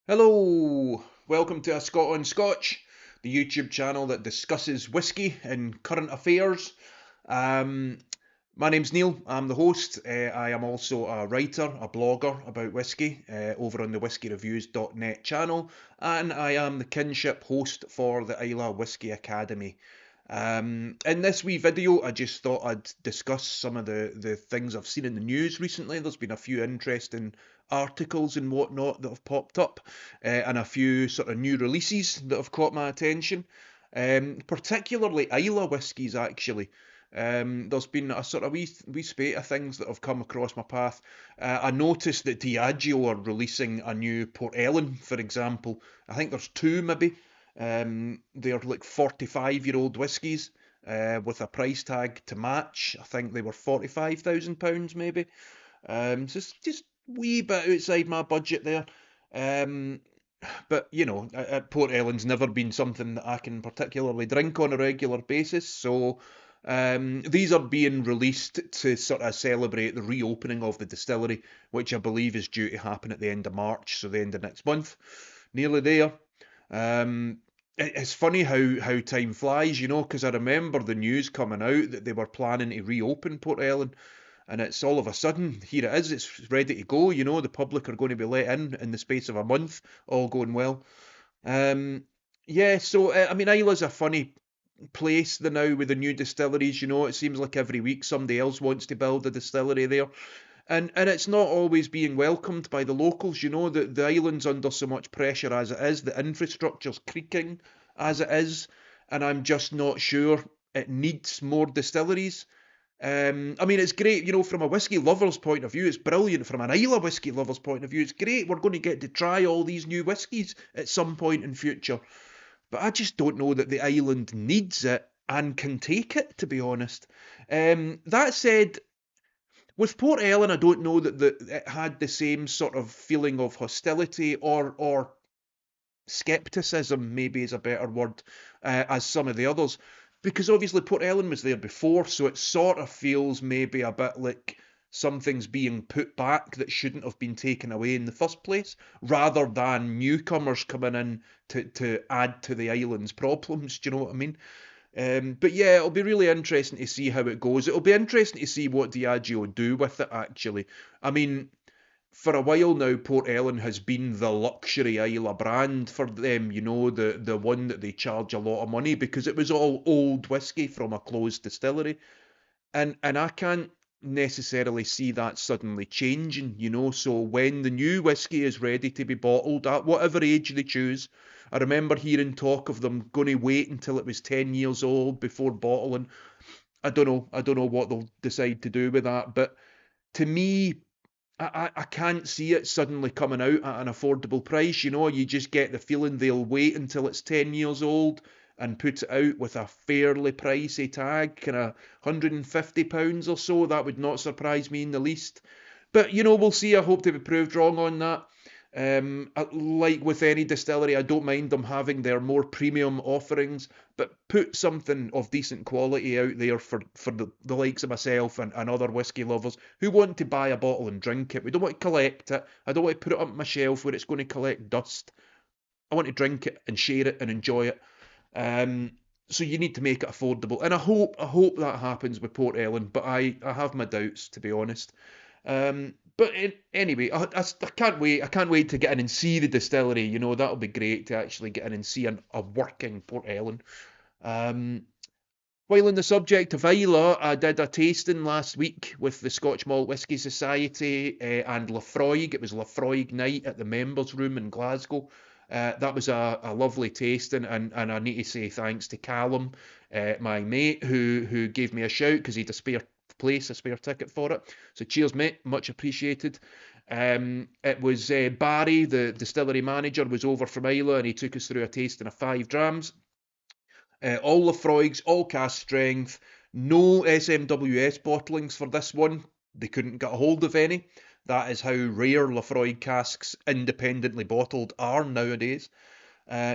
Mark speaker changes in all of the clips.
Speaker 1: Hello, welcome to A Scot on Scotch, the YouTube channel that discusses whisky and current affairs. Um, my name's Neil, I'm the host. I am also a writer, a blogger about whisky over on the whiskyreviews.net channel, and I am the kinship host for the Islay Whisky Academy. In this wee video, I just thought I'd discuss some of the things I've seen in the news recently. There's been a few interesting articles and whatnot that have popped up, and a few sort of new releases that have caught my attention. Particularly Islay whiskies, actually. There's been a sort of wee spate of things that have come across my path. I noticed that Diageo are releasing a new Port Ellen, for example. I think there's two maybe. They're like 45-year-old whiskies with a price tag to match. I think they were £45,000 maybe. So it's just wee bit outside my budget there. Um, but you know, Port Ellen's never been something that I can particularly drink on a regular basis. So these are being released to sort of celebrate the reopening of the distillery, which I believe is due to happen at the end of March, so the end of next month. Nearly there. It's funny how time flies, you know, because I remember the news coming out that they were planning to reopen Port Ellen, and it's all of a sudden, here it is, it's ready to go, you know, the public are going to be let in the space of a month, all going well. Um, yeah, so, I mean, Isla's a funny place the now with the new distilleries, you know, it seems like every week somebody else wants to build a distillery there. And it's not always being welcomed by the locals, you know, the island's under so much pressure as it is, the infrastructure's creaking as it is, and I'm just not sure it needs more distilleries. I mean, it's great, you know, from a whiskey lover's point of view, it's brilliant. From an Islay whiskey lover's point of view, it's great. We're going to get to try all these new whiskies at some point in future. But I just don't know that the island needs it and can take it, to be honest. That said, with Port Ellen, I don't know that it had the same sort of feeling of hostility or skepticism, maybe is a better word, as some of the others. Because obviously Port Ellen was there before, so it sort of feels maybe a bit like something's being put back that shouldn't have been taken away in the first place, rather than newcomers coming in to add to the island's problems. Do you know what I mean? But yeah, it'll be really interesting to see how it goes. It'll be interesting to see what Diageo do with it, actually. I mean, for a while now, Port Ellen has been the luxury Islay brand for them, you know, the one that they charge a lot of money because it was all old whiskey from a closed distillery. And I can't necessarily see that suddenly changing, you know. So when the new whiskey is ready to be bottled at whatever age they choose, I remember hearing talk of them going to wait until it was 10 years old before bottling. I don't know what they'll decide to do with that, but to me, I can't see it suddenly coming out at an affordable price. You know, you just get the feeling they'll wait until it's 10 years old and put it out with a fairly pricey tag, kind of £150 or so. That would not surprise me in the least. But, you know, we'll see. I hope to be proved wrong on that. Like with any distillery, I don't mind them having their more premium offerings, but put something of decent quality out there for the likes of myself and other whiskey lovers who want to buy a bottle and drink it. We don't want to collect it. I don't want to put it up my shelf where it's going to collect dust. I want to drink it and share it and enjoy it. Um, so you need to make it affordable, and I hope that happens with Port Ellen, but I have my doubts, to be honest. Anyway, I can't wait. I can't wait to get in and see the distillery. You know, that'll be great to actually get in and see a working Port Ellen. Um, while on the subject of Islay, I did a tasting last week with the Scotch Malt Whisky Society and Laphroaig. It was Laphroaig night at the members' room in Glasgow. That was a lovely tasting, and I need to say thanks to Callum, my mate, who gave me a shout because he had a spare place, a spare ticket for it. So cheers, mate, much appreciated. It was Barry, the distillery manager, was over from Islay, and he took us through a tasting of 5 drams. All Laphroaigs, all cask strength, no SMWS bottlings for this one. They couldn't get a hold of any. That is how rare Laphroaig casks independently bottled are nowadays.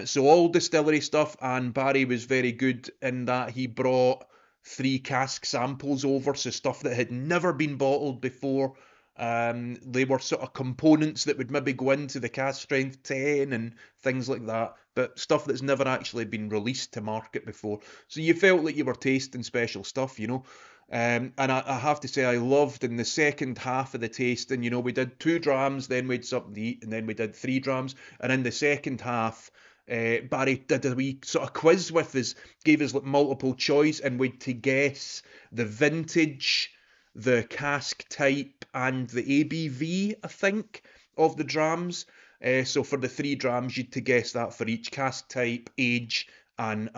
Speaker 1: So all distillery stuff, and Barry was very good in that he brought 3 cask samples over, so stuff that had never been bottled before, They were sort of components that would maybe go into the cask strength 10 and things like that, but stuff that's never actually been released to market before. So you felt like you were tasting special stuff, you know. And I have to say, I loved in the second half of the tasting, you know, we did 2 drams, then we had something to eat, and then we did 3 drams. And in the second half, Barry did a wee sort of quiz with us, gave us like multiple choice, and we'd to guess the vintage, the cask type, and the ABV, I think, of the drams. So for the 3 drams, you'd to guess that for each cask type, age, and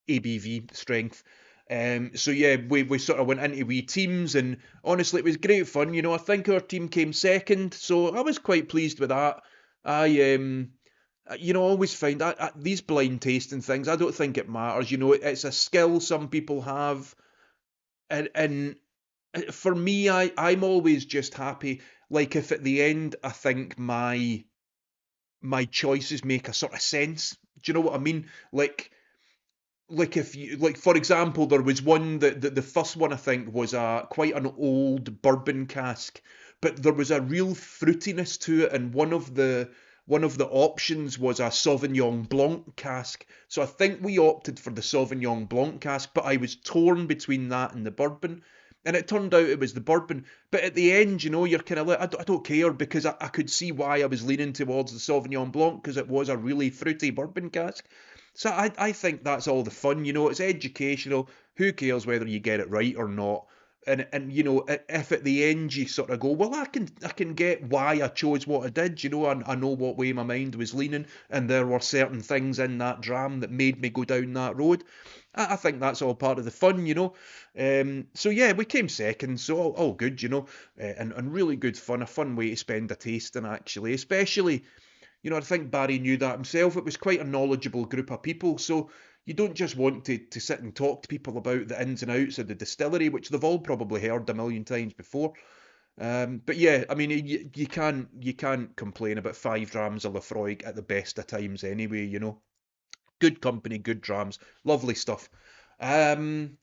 Speaker 1: ABV strength. So yeah, we sort of went into wee teams, and honestly, it was great fun. You know, I think our team came second, so I was quite pleased with that. I always find these blind tasting things, I don't think it matters. You know, it's a skill some people have, and for me, I'm always just happy. Like if at the end, I think my choices make a sort of sense. Do you know what I mean? Like if you like, for example, there was one that the first one I think was a quite an old bourbon cask, but there was a real fruitiness to it, and one of the options was a Sauvignon Blanc cask. So I think we opted for the Sauvignon Blanc cask, but I was torn between that and the bourbon. And it turned out it was the bourbon. But at the end, you know, you're kind of like, I don't care, because I could see why I was leaning towards the Sauvignon Blanc, because it was a really fruity bourbon cask. So I think that's all the fun, you know, it's educational. Who cares whether you get it right or not? And you know, if at the end you sort of go, well, I can get why I chose what I did, you know, I know what way my mind was leaning, and there were certain things in that dram that made me go down that road. I think that's all part of the fun, you know. So yeah, we came second, so all good, you know, and really good fun, a fun way to spend a tasting actually, especially, you know, I think Barry knew that himself. It was quite a knowledgeable group of people. So you don't just want to sit and talk to people about the ins and outs of the distillery, which they've all probably heard a million times before. But yeah, I mean, you can't complain about 5 drams of Laphroaig at the best of times anyway. You know, good company, good drams, lovely stuff. Um,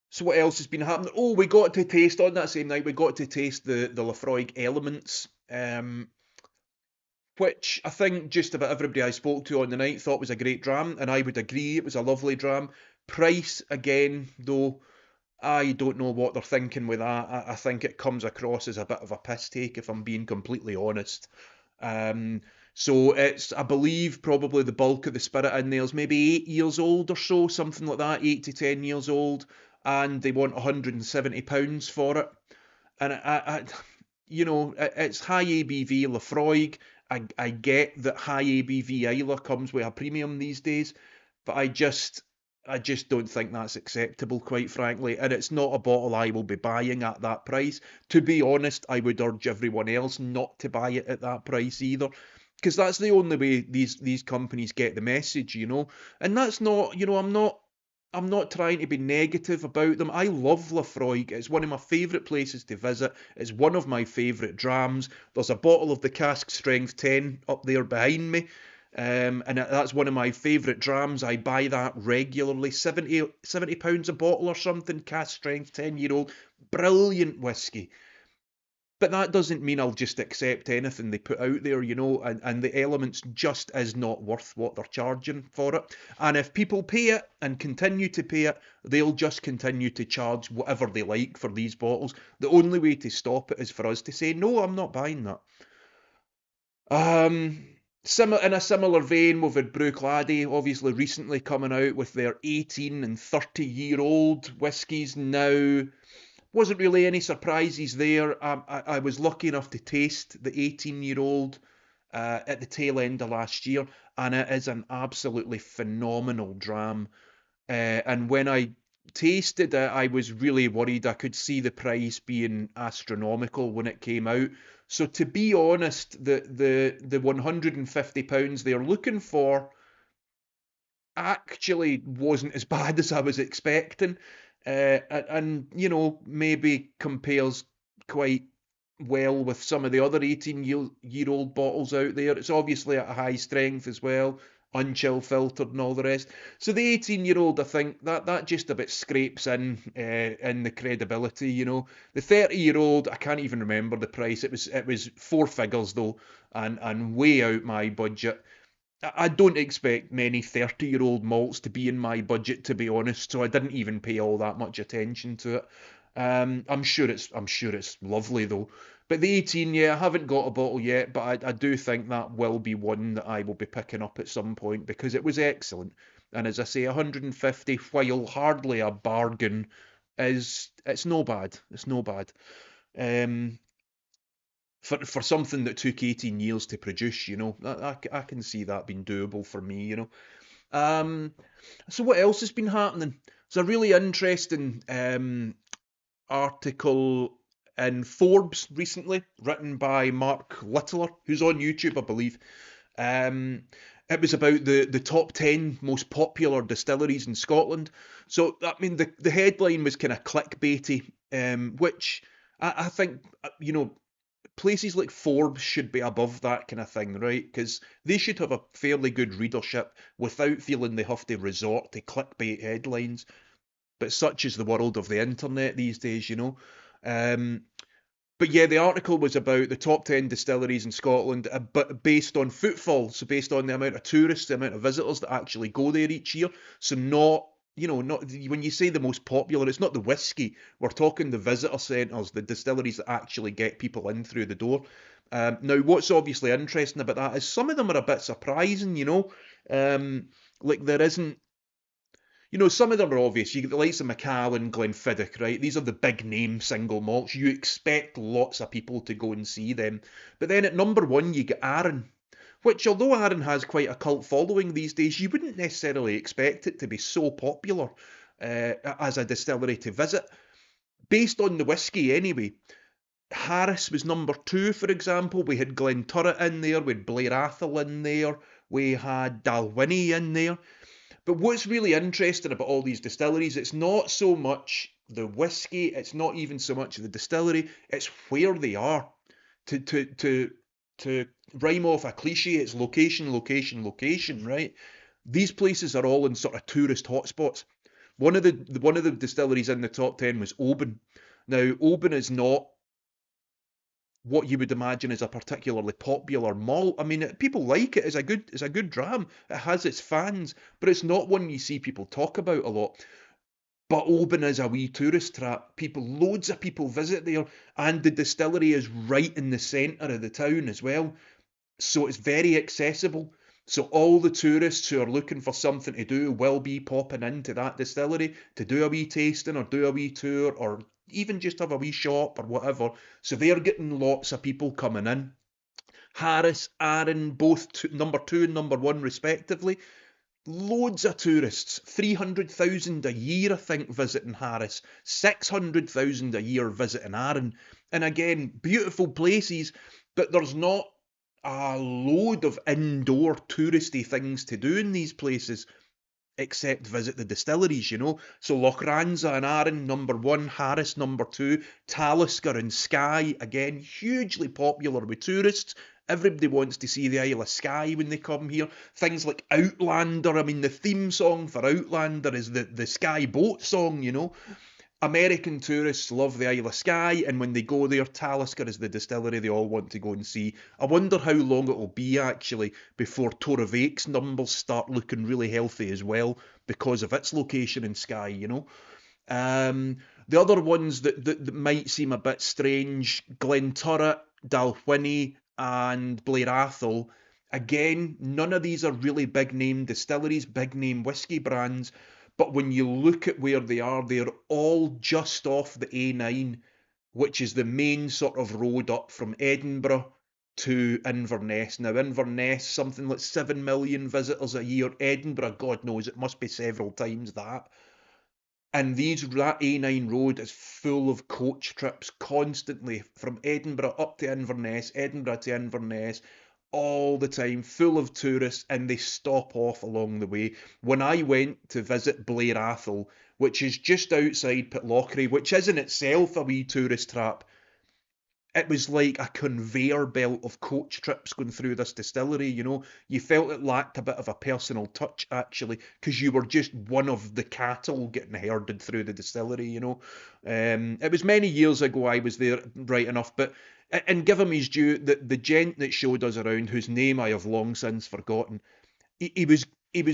Speaker 1: so what else has been happening? Oh, we got to taste on that same night. We got to taste the Laphroaig Elements. Which I think just about everybody I spoke to on the night thought was a great dram, and I would agree it was a lovely dram. Price, again, though, I don't know what they're thinking with that. I think it comes across as a bit of a piss take, if I'm being completely honest. So it's, I believe, probably the bulk of the spirit in there is maybe 8 years old or so, something like that, 8 to 10 years old, and they want £170 for it. And it's high ABV Laphroaig. I get that high ABV Islay comes with a premium these days, but I just don't think that's acceptable, quite frankly. And it's not a bottle I will be buying at that price. To be honest, I would urge everyone else not to buy it at that price either, because that's the only way these companies get the message, you know. And that's not, you know, I'm not trying to be negative about them. I love Laphroaig. It's one of my favourite places to visit. It's one of my favourite drams. There's a bottle of the cask strength 10 up there behind me. And that's one of my favourite drams. I buy that regularly. £70 a bottle or something. Cask strength 10-year-old. Brilliant whiskey. But that doesn't mean I'll just accept anything they put out there, you know, and the Elements just is not worth what they're charging for it. And if people pay it and continue to pay it, they'll just continue to charge whatever they like for these bottles. The only way to stop it is for us to say, no, I'm not buying that. In a similar vein, we've had Bruichladdich obviously recently coming out with their 18 and 30-year-old whiskies now. Wasn't really any surprises there. I was lucky enough to taste the 18-year-old at the tail end of last year, and it is an absolutely phenomenal dram. And when I tasted it, I was really worried. I could see the price being astronomical when it came out. So to be honest, the £150 they're looking for actually wasn't as bad as I was expecting, and you know, maybe compares quite well with some of the other 18-year-old bottles out there. It's obviously at a high strength as well, unchill filtered and all the rest. So the 18-year-old, I think that just a bit scrapes in the credibility, you know. The 30-year-old, I can't even remember the price. It was four figures though, and way out my budget. I don't expect many 30-year-old malts to be in my budget, to be honest, so I didn't even pay all that much attention to it. I'm sure it's lovely though. But the 18, yeah, I haven't got a bottle yet, but I do think that will be one that I will be picking up at some point because it was excellent. And as I say, 150, while hardly a bargain, it's no bad. It's no bad. Um, for something that took 18 years to produce, you know, I can see that being doable for me, you know. Um, so what else has been happening? There's a really interesting article in Forbes recently, written by Mark Littler, who's on YouTube, I believe. Um, it was about the top 10 most popular distilleries in Scotland. So, I mean, the headline was kind of clickbaity, which I think, you know, places like Forbes should be above that kind of thing, right? Because they should have a fairly good readership without feeling they have to resort to clickbait headlines. But such is the world of the internet these days, you know. Um, but yeah, the article was about the top 10 distilleries in Scotland, but based on footfall, so based on the amount of tourists, the amount of visitors that actually go there each year. So not, you know, not when you say the most popular, it's not the whiskey. We're talking the visitor centres, the distilleries that actually get people in through the door. Now, what's obviously interesting about that is some of them are a bit surprising, you know. Like there isn't, you know, some of them are obvious. You get the likes of Macallan, Glenfiddich, right? These are the big name single malts. You expect lots of people to go and see them. But then at number one, you get Arran, which, although Arran has quite a cult following these days, you wouldn't necessarily expect it to be so popular as a distillery to visit. Based on the whisky, anyway. Harris was number two, for example. We had Glenturret in there, we had Blair Athol in there, we had Dalwhinnie in there. But what's really interesting about all these distilleries, it's not so much the whiskey, it's not even so much the distillery, it's where they are. To rhyme off a cliche, it's location, location, location, right? These places are all in sort of tourist hotspots. One of the distilleries in the top 10 was Oban. Now, Oban is not what you would imagine is a particularly popular malt. I mean, people like it. It's a good dram. It has its fans, but it's not one you see people talk about a lot. But Oban is a wee tourist trap. Loads of people visit there, and the distillery is right in the centre of the town as well. So it's very accessible. So all the tourists who are looking for something to do will be popping into that distillery to do a wee tasting or do a wee tour or even just have a wee shop or whatever. So they're getting lots of people coming in. Harris, Arran, both number two and number one respectively. Loads of tourists, 300,000 a year, I think, visiting Harris, 600,000 a year visiting Arran. And again, beautiful places, but there's not a load of indoor touristy things to do in these places except visit the distilleries, you know. So Lochranza and Arran, number one, Harris, number two, Talisker and Skye, again, hugely popular with tourists. Everybody wants to see the Isle of Skye when they come here. Things like Outlander, I mean, the theme song for Outlander is the Skye boat song, you know. American tourists love the Isle of Skye, and when they go there, Talisker is the distillery they all want to go and see. I wonder how long it will be actually before Torrevieque's numbers start looking really healthy as well because of its location in Skye, you know. The other ones that might seem a bit strange, Glenturret, Dalwhinnie, and Blair Athol. Again, none of these are really big name distilleries, big name whisky brands. But when you look at where they are, they're all just off the A9, which is the main sort of road up from Edinburgh to Inverness. Now, Inverness, something like 7 million visitors a year. Edinburgh, God knows, it must be several times that. And that A9 road is full of coach trips constantly from Edinburgh up to Inverness, Edinburgh to Inverness, all the time, full of tourists, and they stop off along the way. When I went to visit Blair Athol, which is just outside Pitlochry, which is in itself a wee tourist trap, it was like a conveyor belt of coach trips going through this distillery, you know. You felt it lacked a bit of a personal touch, actually, because you were just one of the cattle getting herded through the distillery, you know. It was many years ago I was there, right enough, but and give him his due, the gent that showed us around, whose name I have long since forgotten, he was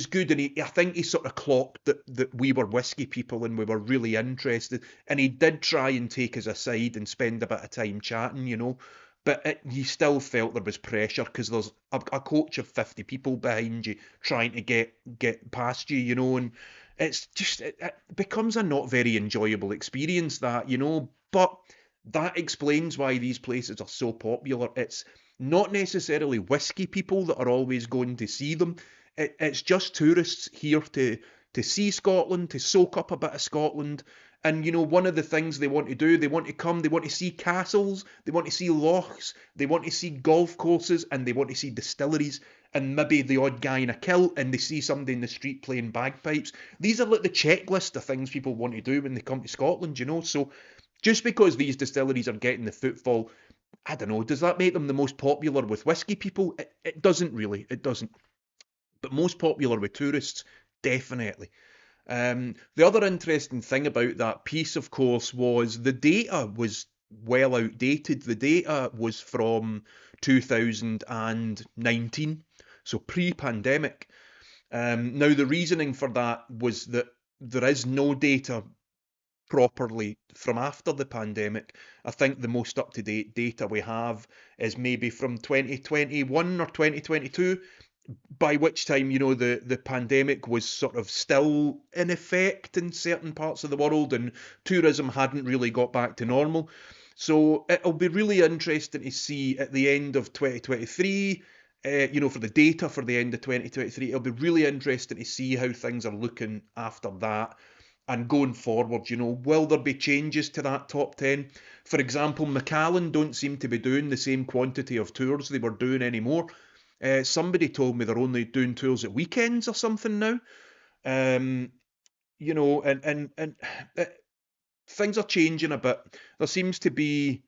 Speaker 1: good, and I think he sort of clocked that we were whiskey people and we were really interested, and he did try and take us aside and spend a bit of time chatting, you know. But you still felt there was pressure because there's a coach of 50 people behind you trying to get past you, you know, and it's just it becomes a not very enjoyable experience, that, you know. But that explains why these places are so popular. It's not necessarily whiskey people that are always going to see them. It's just tourists here to see Scotland, to soak up a bit of Scotland. And you know, one of the things they want to do, they want to come, they want to see castles, they want to see lochs, they want to see golf courses, and they want to see distilleries, and maybe the odd guy in a kilt, and they see somebody in the street playing bagpipes. These are like the checklist of things people want to do when they come to Scotland, you know. So just because these distilleries are getting the footfall, I don't know, does that make them the most popular with whiskey people? It doesn't really, it doesn't. But most popular with tourists, definitely. The other interesting thing about that piece, of course, was the data was well outdated. The data was from 2019, so pre-pandemic. Now, the reasoning for that was that there is no data properly from after the pandemic. I think the most up-to-date data we have is maybe from 2021 or 2022, by which time, you know, the pandemic was sort of still in effect in certain parts of the world and tourism hadn't really got back to normal. So it'll be really interesting to see at the end of 2023, you know, for the data for the end of 2023, it'll be really interesting to see how things are looking after that. And going forward, you know, will there be changes to that top 10? For example, Macallan don't seem to be doing the same quantity of tours they were doing anymore. Somebody told me they're only doing tours at weekends or something now. Um, you know, and uh, things are changing a bit. There seems to be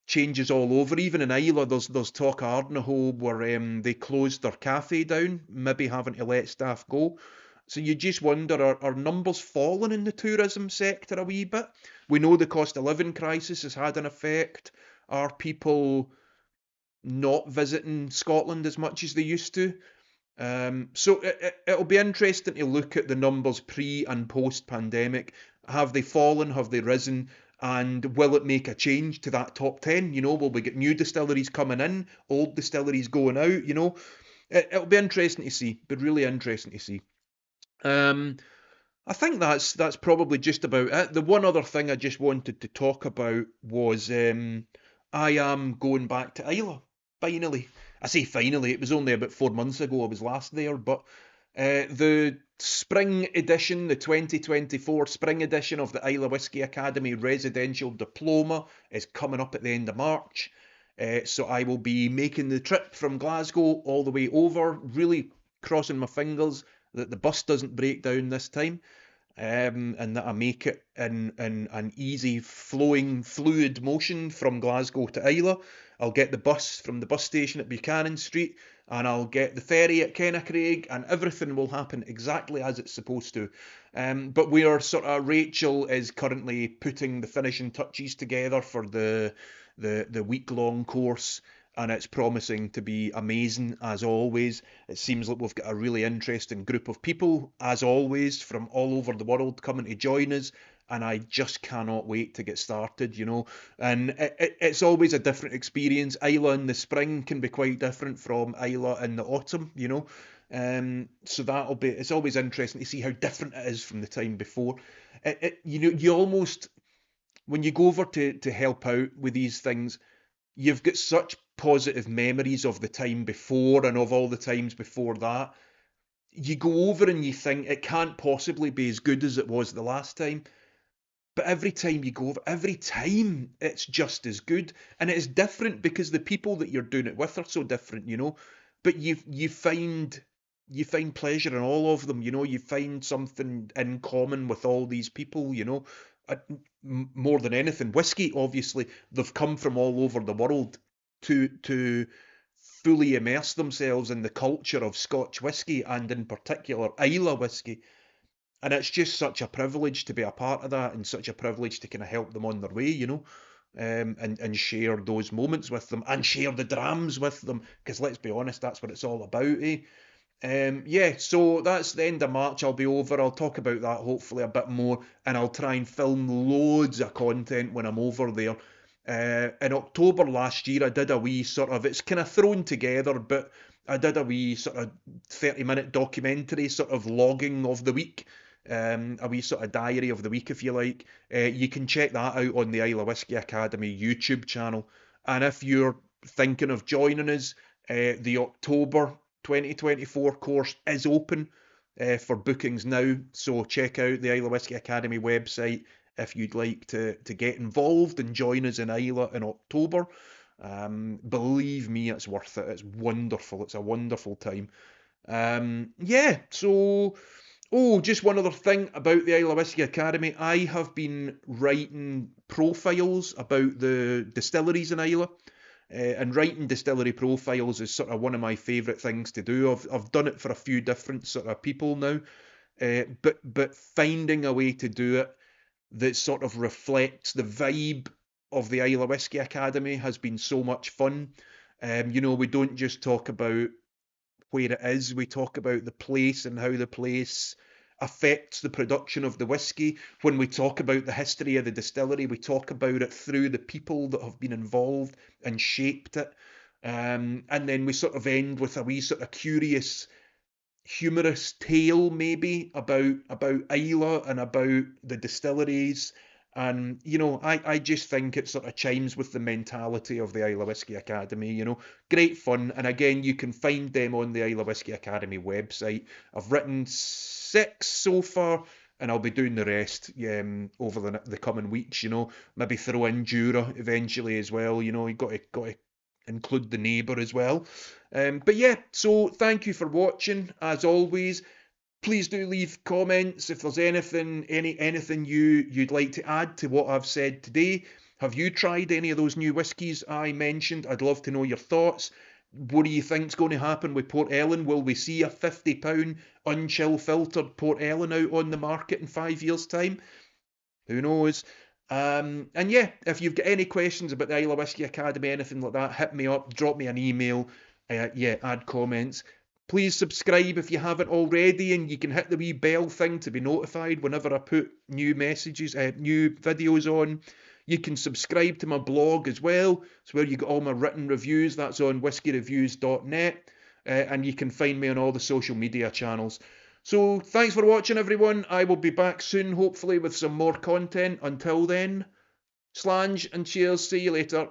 Speaker 1: changes all over. Even in Islay, there's talk of Ardnahoe where they closed their cafe down, maybe having to let staff go. So you just wonder, are numbers falling in the tourism sector a wee bit? We know the cost of living crisis has had an effect. Are people not visiting Scotland as much as they used to? So it'll be interesting to look at the numbers pre and post pandemic. Have they fallen? Have they risen? And will it make a change to that top 10? You know, will we get new distilleries coming in, old distilleries going out? You know, it'll be interesting to see, but really interesting to see. Um, I think that's probably just about it. The one other thing I just wanted to talk about was I am going back to Islay, finally. I say finally, it was only about 4 months ago I was last there, but the spring edition, the 2024 spring edition of the Islay Whisky Academy Residential Diploma is coming up at the end of March. So I will be making the trip from Glasgow all the way over, really crossing my fingers that the bus doesn't break down this time, and that I make it in an easy flowing fluid motion from Glasgow to Islay. I'll get the bus from the bus station at Buchanan Street, and I'll get the ferry at Kennacraig, and everything will happen exactly as it's supposed to. But we are sort of, Rachel is currently putting the finishing touches together for the week long course, and it's promising to be amazing as always. It seems like we've got a really interesting group of people, as always, from all over the world coming to join us, and I just cannot wait to get started, you know. And it's always a different experience. Islay in the spring can be quite different from Islay in the autumn, you know. So it's always interesting to see how different it is from the time before. You know, you almost, when you go over to help out with these things, you've got such positive memories of the time before and of all the times before that. You go over and you think it can't possibly be as good as it was the last time. But every time you go over, every time it's just as good. And it is different because the people that you're doing it with are so different, you know. But you find pleasure in all of them, you know. You find something in common with all these people, you know. more than anything, whiskey, obviously, they've come from all over the world to fully immerse themselves in the culture of Scotch whisky, and in particular Islay whisky. And it's just such a privilege to be a part of that, and such a privilege to kind of help them on their way, and share those moments with them, and share the drams with them, because let's be honest, that's what it's all about, eh? Yeah, so that's the end of March. I'll be over. I'll talk about that hopefully a bit more, and I'll try and film loads of content when I'm over there. In October last year, I did a wee sort of, it's kind of thrown together, but I did a wee sort of 30-minute documentary, sort of logging of the week, a wee sort of diary of the week, if you like. You can check that out on the Islay Whisky Academy YouTube channel. And if you're thinking of joining us, the October 2024 course is open for bookings now, so check out the Islay Whisky Academy website if you'd like to get involved and join us in Islay in October. Believe me, it's worth it. It's wonderful. It's a wonderful time. Yeah, so, oh, just one other thing about the Islay Whisky Academy. I have been writing profiles about the distilleries in Islay. And writing distillery profiles is sort of one of my favourite things to do. I've done it for a few different sort of people now, but finding a way to do it that sort of reflects the vibe of the Islay Whisky Academy has been so much fun. We don't just talk about where it is, we talk about the place and how the place affects the production of the whisky. When we talk about the history of the distillery, we talk about it through the people that have been involved and shaped it. And then we sort of end with a wee sort of curious, humorous tale maybe about Islay and about the distilleries. And, I just think it sort of chimes with the mentality of the Islay Whisky Academy, Great fun. And again, you can find them on the Islay Whisky Academy website. I've written 6 so far, and I'll be doing the rest over the coming weeks, Maybe throw in Jura eventually as well, You've got to include the neighbour as well. But yeah, so thank you for watching, as always. Please do leave comments if there's anything you'd like to add to what I've said today. Have you tried any of those new whiskies I mentioned? I'd love to know your thoughts. What do you think's going to happen with Port Ellen? Will we see a £50 unchill filtered Port Ellen out on the market in 5 years' time? Who knows? And yeah, if you've got any questions about the Islay Whisky Academy, anything like that, hit me up, drop me an email, add comments. Please subscribe if you haven't already, and you can hit the wee bell thing to be notified whenever I put new videos on. You can subscribe to my blog as well. It's where you get all my written reviews. That's on whiskyreviews.net. And you can find me on all the social media channels. So thanks for watching, everyone. I will be back soon, hopefully, with some more content. Until then, slange and cheers. See you later.